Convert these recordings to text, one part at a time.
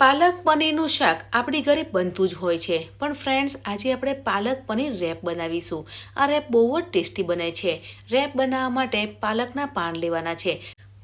પાલક પનીરનું શાક આપણી ઘરે બનતું જ હોય છે, પણ ફ્રેન્ડ્સ આજે આપણે પાલક પનીર રેપ બનાવીશું. આ રેપ બહુ જ ટેસ્ટી બને છે. રેપ બનાવવા માટે પાલકના પાન લેવાના છે.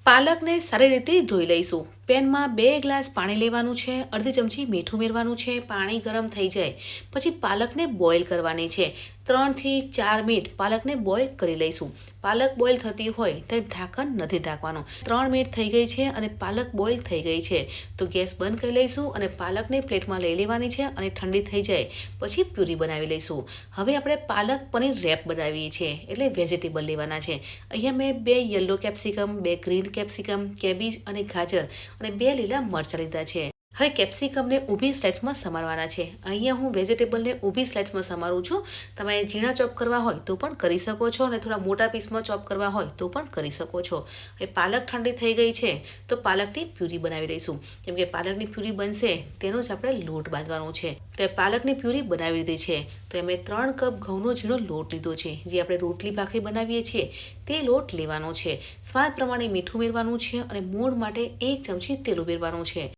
પાલકને સારી રીતે ધોઈ લઈશું. પેનમાં 2 ગ્લાસ પાણી લેવાનું છે, અડધી ચમચી મીઠું ઉમેરવાનું છે. પાણી ગરમ થઈ જાય પછી પાલકને બોઇલ કરવાની છે. 3 થી 4 મિનિટ પાલકને બોઇલ કરી લઈશું. પાલક બોઇલ થતી હોય ત્યારે ઢાંકણ નથી ઢાંકવાનું. 3 મિનિટ થઈ ગઈ છે અને પાલક બોઇલ થઈ ગઈ છે તો ગેસ બંધ કરી લઈશું અને પાલકને પ્લેટમાં લઈ લેવાની છે અને ઠંડી થઈ જાય પછી પ્યુરી બનાવી લઈશું. હવે આપણે પાલક પનીર રેપ બનાવીએ છીએ એટલે વેજીટેબલ લેવાના છે. અહીંયા મેં 2 yellow capsicum, 2 green capsicum, cabbage અને ગાજર અને 2 લીલા મરચાં લીધા છે. હવે કેપ્સિકમને ઊભી સ્લાઇડ્સમાં સમારવાના છે. અહીંયા હું વેજીટેબલને ઊભી સ્લાઇડ્સમાં સમારું છું. તમે ઝીણા ચોપ કરવા હોય તો પણ કરી શકો છો અને થોડા મોટા પીસમાં ચોપ કરવા હોય તો પણ કરી શકો છો. હવે પાલક ઠંડી થઈ ગઈ છે તો પાલકની પ્યુરી બનાવી લઈશું. કેમ કે પાલકની પ્યુરી બનશે તેનો જ આપણે લોટ બાંધવાનો છે. તો પાલકની પ્યુરી બનાવી લીધી છે. તો અમે 3 કપ ઘઉંનો ઝીણો લોટ લીધો છે. જે આપણે રોટલી ભાખરી બનાવીએ છીએ તે લોટ લેવાનો છે. સ્વાદ પ્રમાણે મીઠું ઉમેરવાનું છે અને મૂળ માટે 1 ચમચી તેલ ઉમેરવાનું છે.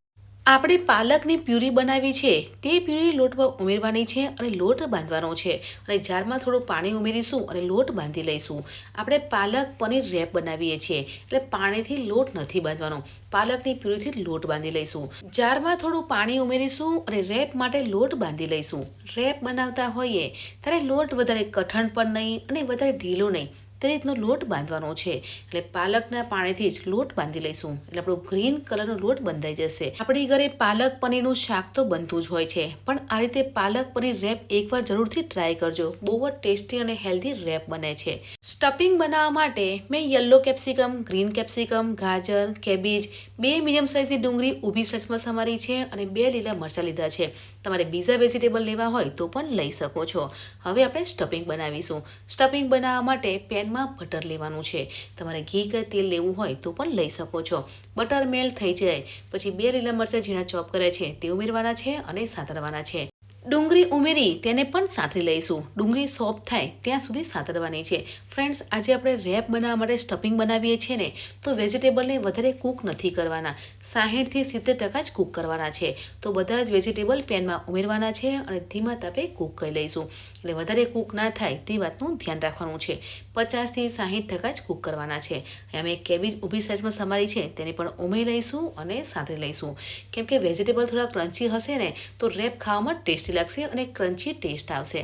આપણે પાલકની પ્યુરી બનાવી છે તે પ્યુરી લોટમાં ઉમેરવાની છે અને લોટ બાંધવાનો છે. અને જારમાં થોડું પાણી ઉમેરીશું અને લોટ બાંધી લઈશું. આપણે પાલક પનીર રેપ બનાવીએ છીએ એટલે પાણીથી લોટ નથી બાંધવાનો. પાલકની પ્યુરીથી લોટ બાંધી લઈશું. જારમાં થોડું પાણી ઉમેરીશું અને રેપ માટે લોટ બાંધી લઈશું. રેપ બનાવતા હોઈએ ત્યારે લોટ વધારે કઠણ પણ નહીં અને વધારે ઢીલો નહીં તે રીતનો લોટ બાંધવાનો છે. એટલે પાલકના પાણીથી જ લોટ બાંધી લઈશું એટલે આપણો ગ્રીન કલરનો લોટ બંધાઈ જશે. આપણી ઘરે પાલક પનીરનું શાક તો બનતું જ હોય છે, પણ આ રીતે પાલક પનીર રેપ એકવાર જરૂરથી ટ્રાય કરજો. બહુ જ ટેસ્ટી અને હેલ્ધી રેપ બને છે. સ્ટફિંગ બનાવવા માટે મેં યલો કેપ્સિકમ, ગ્રીન કેપ્સિકમ, ગાજર, કેબેજ, 2 મીડિયમ સાઇઝની ડુંગળી ઊભી સ્લાઇડ્સમાં સમારી છે અને 2 લીલા મરચાં લીધા છે. તમારે બીજા વેજીટેબલ લેવા હોય તો પણ લઈ શકો છો. હવે આપણે સ્ટફિંગ બનાવીશું. સ્ટફિંગ બનાવવા માટે પેનમાં બટર લેવાનું છે. તમારે ઘી કે તેલ લેવું હોય તો પણ લઈ શકો છો. બટર મેલ્ટ થઈ જાય પછી 2 લીલા મરચાં ઝીણા ચોપ કર્યા છે તે ઉમેરવાના છે અને સાતરવાના છે. ડુંગળી ઉમેરી તેને પણ સાતરી લઈશું. ડુંગળી સોફ્ટ થાય ત્યાં સુધી સાતરવાની છે. ફ્રેન્ડ્સ, આજે આપણે રેપ બનાવવા માટે સ્ટફિંગ બનાવીએ છીએ ને તો વેજીટેબલને વધારે કૂક નથી કરવાના. 60 થી 70% જ કૂક કરવાના છે. તો બધા જ વેજીટેબલ પેનમાં ઉમેરવાના છે અને ધીમા તાપે કૂક કરી લઈશું. એટલે વધારે કૂક ના થાય તે વાતનું ધ્યાન રાખવાનું છે. 50 થી 60% જ કૂક કરવાના છે. અમે કેબેજ ઊભી સાઇઝમાં સમારી છે તેને પણ ઉમેરી લઈશું અને સાતરી લઈશું. કેમ કે વેજીટેબલ થોડા ક્રન્ચી હશે ને તો રેપ ખાવામાં ટેસ્ટી લાગશે અને ક્રન્ચી ટેસ્ટ આવશે.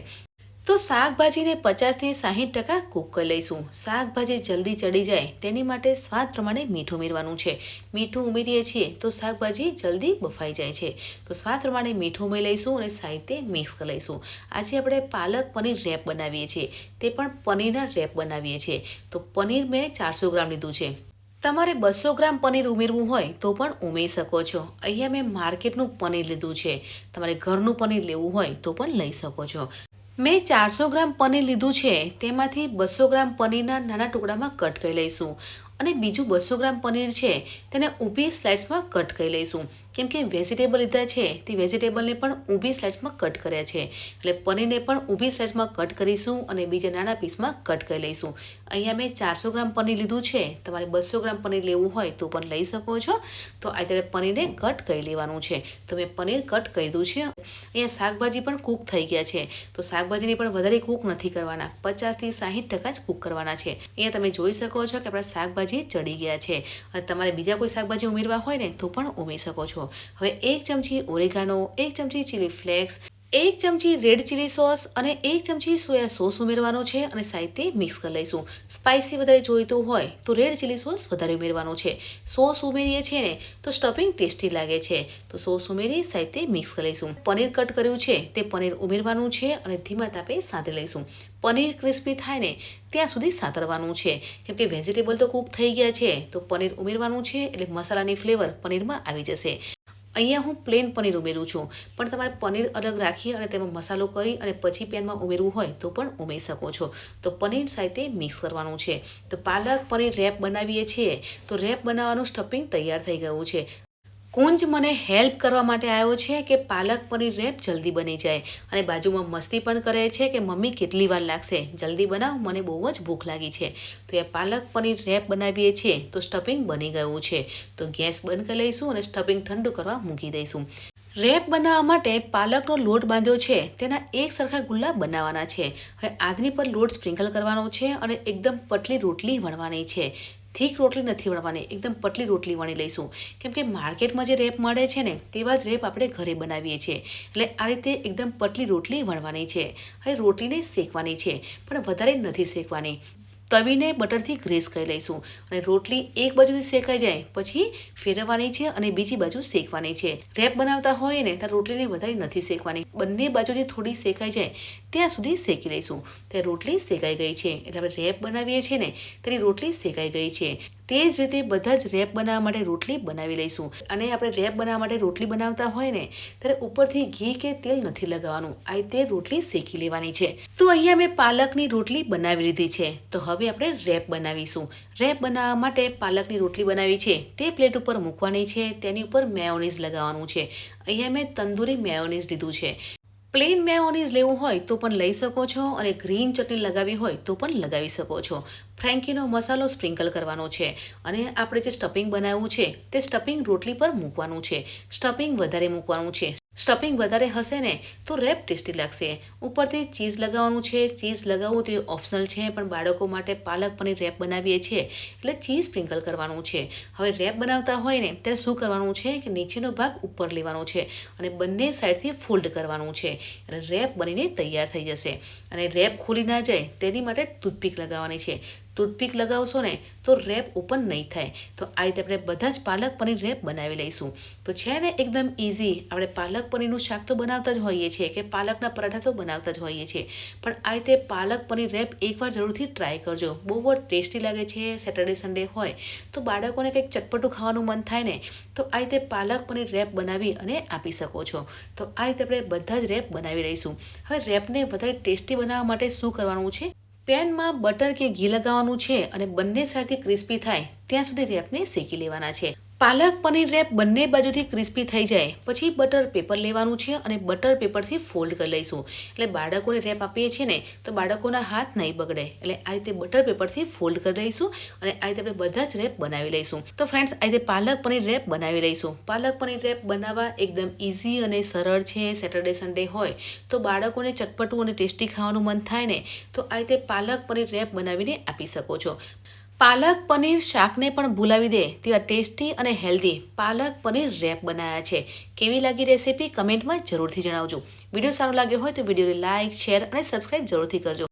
તો શાકભાજીને 50 થી 60% કૂક કરી લઈશું. શાકભાજી જલ્દી ચડી જાય તેની માટે સ્વાદ પ્રમાણે મીઠું ઉમેરવાનું છે. મીઠું ઉમેરીએ છીએ તો શાકભાજી જલ્દી બફાઈ જાય છે. તો સ્વાદ પ્રમાણે મીઠું ઉમેરી લઈશું અને સાહિત્ય મિક્સ કરી લઈશું. આજે આપણે પાલક પનીર રેપ બનાવીએ છીએ તે પણ પનીરના રેપ બનાવીએ છીએ. તો પનીર મેં 400 ગ્રામ લીધું છે. તમારે 200 ગ્રામ પનીર ઉમેરવું હોય તો પણ ઉમેરી શકો છો. અહીંયા મેં માર્કેટનું પનીર લીધું છે. તમારે ઘરનું પનીર લેવું હોય તો પણ લઈ શકો છો. મેં 400 ગ્રામ પનીર લીધું છે તેમાંથી 200 ગ્રામ પનીરના નાના ટુકડામાં કટ કરી લઈશું અને બીજું 200 ગ્રામ પનીર છે તેને ઊભી સ્લાઇડ્સમાં કટ કરી લઈશું. કેમ કે વેજીટેબલ લીધા છે તે વેજીટેબલને પણ ઊભી સ્લાઇડ્સમાં કટ કર્યા છે એટલે પનીરને પણ ઊભી સ્લાઇડ્સમાં કટ કરીશું અને બીજા નાના પીસમાં કટ કરી લઈશું. અહીંયા મેં 400 ગ્રામ પનીર લીધું છે. તમારે 200 ગ્રામ પનીર લેવું હોય તો પણ લઈ શકો છો. તો અત્યારે પનીરને કટ કરી લેવાનું છે. તો મેં પનીર કટ કરી દીધું છે. અહીંયા શાકભાજી પણ કૂક થઈ ગયા છે. તો શાકભાજીને પણ વધારે કૂક નથી કરવાના. 50 થી 60% જ કૂક કરવાના છે. અહીંયા તમે જોઈ શકો છો કે આપણા શાકભાજી ચડી ગયા છે. અને તમારે બીજા કોઈ શાકભાજી ઉમેરવા હોય ને તો પણ ઉમેરી શકો છો. હવે 1 ચમચી ઓરેગાનો, 1 ચમચી ચીલી ફ્લેક્સ, 1 ચમચી રેડ ચીલી સોસ અને 1 ચમચી સોયા સોસ ઉમેરવાનો છે અને સાહિત્ય મિક્સ કરી લઈશું. સ્પાઇસી વધારે જોઈતું હોય તો રેડ ચીલી સોસ વધારે ઉમેરવાનો છે. સોસ ઉમેરીએ છીએ ને તો સ્ટફિંગ ટેસ્ટી લાગે છે. તો સોસ ઉમેરી સાહિત્ય મિક્સ કરી લઈશું. પનીર કટ કર્યું છે તે પનીર ઉમેરવાનું છે અને ધીમા તાપે સાંતળી લઈશું. પનીર ક્રિસ્પી થાય ને ત્યાં સુધી સાતરવાનું છે. કેમ કે વેજીટેબલ તો કૂક થઈ ગયા છે તો પનીર ઉમેરવાનું છે એટલે મસાલાની ફ્લેવર પનીરમાં આવી જશે. અહીંયા હું પ્લેન પનીર ઉમેરું છું, પણ તમારે પનીર અલગ રાખી અને તેમાં મસાલો કરી અને પછી પેનમાં ઉમેરવું હોય તો પણ ઉમેરી શકો છો. તો પનીર સાથે મિક્સ કરવાનું છે. તો પાલક પનીર રેપ બનાવીએ છીએ તો રેપ બનાવવાનું સ્ટફિંગ તૈયાર થઈ ગયું છે. કુંજ મને હેલ્પ કરવા માટે આવ્યો છે કે પાલક પનીર રેપ જલ્દી બની જાય અને બાજુમાં મસ્તી પણ કરે છે કે મમ્મી કેટલી વાર લાગશે, જલ્દી બનાવ, મને બહુ જ ભૂખ લાગી છે. તો એ પાલક પનીર રેપ બનાવીએ છીએ તો સ્ટફિંગ બની ગયું છે. તો ગેસ બંધ કરી લઈશું અને સ્ટફિંગ ઠંડુ કરવા મૂકી દઈશું. રેપ બનાવવા માટે પાલકનો લોટ બાંધ્યો છે તેના એક સરખા ગુલ્લા બનાવવાના છે. હવે આદની પર લોટ સ્પ્રિંકલ કરવાનો છે અને એકદમ પતલી રોટલી વણવાની છે. થીક રોટલી નથી વણવાની, એકદમ પતલી રોટલી વણી લઈશું. કેમ કે માર્કેટમાં જે રેપ મળે છે ને તેવા જ રેપ આપણે ઘરે બનાવીએ છીએ. એટલે આ રીતે એકદમ પતલી રોટલી વણવાની છે. હવે રોટલીને શેકવાની છે પણ વધારે નથી શેકવાની. તવીને બટરથી ગ્રીસ કરી લઈશું અને રોટલી એક બાજુથી શેકાઈ જાય પછી ફેરવવાની છે અને બીજી બાજુ શેકવાની છે. રેપ બનાવતા હોય ને ત્યારે રોટલીને વધારે નથી શેકવાની, બંને બાજુથી થોડી શેકાઈ જાય ત્યાં સુધી શેકી લઈશું. ત્યારે રોટલી શેકાઈ ગઈ છે એટલે આપણે રેપ બનાવીએ છીએ ને તેની રોટલી શેકાઈ ગઈ છે. તે જ રીતે બધા જ રેપ બનાવવા માટે રોટલી બનાવી લઈશું. અને આપણે રેપ બનાવવા માટે રોટલી બનાવતા હોય ને ત્યારે ઉપરથી ઘી કે તેલ નથી લગાવવાનું, આ રીતે રોટલી શેકી લેવાની છે. તો અહીંયા મેં પાલકની રોટલી બનાવી લીધી છે. તો હવે આપણે રેપ બનાવીશું. રેપ બનાવવા માટે પાલકની રોટલી બનાવી છે તે પ્લેટ ઉપર મૂકવાની છે, તેની ઉપર મેયોનીઝ લગાવવાનું છે. અહીંયા મેં તંદૂરી મેયોનીઝ લીધું છે. પ્લેન મેયોનીઝ લેવું હોય તો પણ લઈ શકો છો અને ગ્રીન ચટણી લગાવી હોય તો પણ લગાવી શકો છો. ફ્રેન્કીનો મસાલો સ્પ્રિંકલ કરવાનો છે અને આપણે જે સ્ટફિંગ બનાવ્યું છે તે સ્ટફિંગ રોટલી પર મૂકવાનું છે. સ્ટફિંગ વધારે મૂકવાનું છે. સ્ટફિંગ વધારે હશે ને તો રેપ ટેસ્ટી લાગશે. ઉપરથી ચીઝ લગાવવાનું છે. ચીઝ લગાવવું તે ઓપ્શનલ છે પણ બાળકો માટે પાલક પનીર રેપ બનાવીએ છીએ એટલે ચીઝ સ્પ્રિંકલ કરવાનું છે. હવે રેપ બનાવતા હોય ને ત્યારે શું કરવાનું છે કે નીચેનો ભાગ ઉપર લેવાનો છે અને બંને સાઈડથી ફોલ્ડ કરવાનું છે એટલે રેપ બનીને તૈયાર થઈ જશે. અને રેપ ખુલી ના જાય તેની માટે ટૂથપીક લગાવવાની છે. ટૂથપીક લગાવશો ને તો રેપ ઓપન નહીં થાય. તો આ રીતે આપણે બધા જ પાલક પનીર રેપ બનાવી લઈશું. તો છે ને એકદમ ઇઝી. આપણે પાલક પનીરનું શાક તો બનાવતા જ હોઈએ છીએ કે પાલકના પરાઠા તો બનાવતા જ હોઈએ છીએ, પણ આ રીતે પાલક પનીર રેપ એકવાર જરૂરથી ટ્રાય કરજો. બહુ જ ટેસ્ટી લાગે છે. સેટરડે સન્ડે હોય તો બાળકોને કંઈક ચટપટું ખાવાનું મન થાય ને તો આ રીતે પાલક પનીર રેપ બનાવી અને આપી શકો છો. તો આ રીતે આપણે બધા જ રેપ બનાવી લઈશું. હવે રેપને વધારે ટેસ્ટી બનાવવા માટે શું કરવાનું છે, પેનમાં બટર કે ઘી લગાવવાનું છે અને બંને સાઈડથી ક્રિસ્પી થાય ત્યાં સુધી રેપને શેકી લેવાના છે. પાલક પનીર રેપ બંને બાજુથી ક્રિસ્પી થઈ જાય પછી બટર પેપર લેવાનું છે અને બટર પેપરથી ફોલ્ડ કરી લઈશું. એટલે બાળકોને રેપ આપીએ છીએ ને તો બાળકોના હાથ નહીં બગડે. એટલે આ રીતે બટર પેપરથી ફોલ્ડ કરી લઈશું અને આ રીતે આપણે બધા જ રેપ બનાવી લઈશું. તો ફ્રેન્ડ્સ, આ રીતે પાલક પનીર રેપ બનાવી લઈશું. પાલક પનીર રેપ બનાવવા એકદમ ઇઝી અને સરળ છે. સેટરડે સન્ડે હોય તો બાળકોને ચટપટું અને ટેસ્ટી ખાવાનું મન થાય ને તો આ રીતે પાલક પનીર રેપ બનાવીને આપી શકો છો. પાલક પનીર શાકને પણ ભૂલાવી દે તેવા ટેસ્ટી અને હેલ્ધી પાલક પનીર રેપ બનાવ્યા છે. કેવી લાગી રેસીપી કમેન્ટમાં જરૂરથી જણાવજો. વિડીયો સારો લાગ્યો હોય તો વિડીયોને લાઇક, શેર અને સબસ્ક્રાઈબ જરૂરથી કરજો.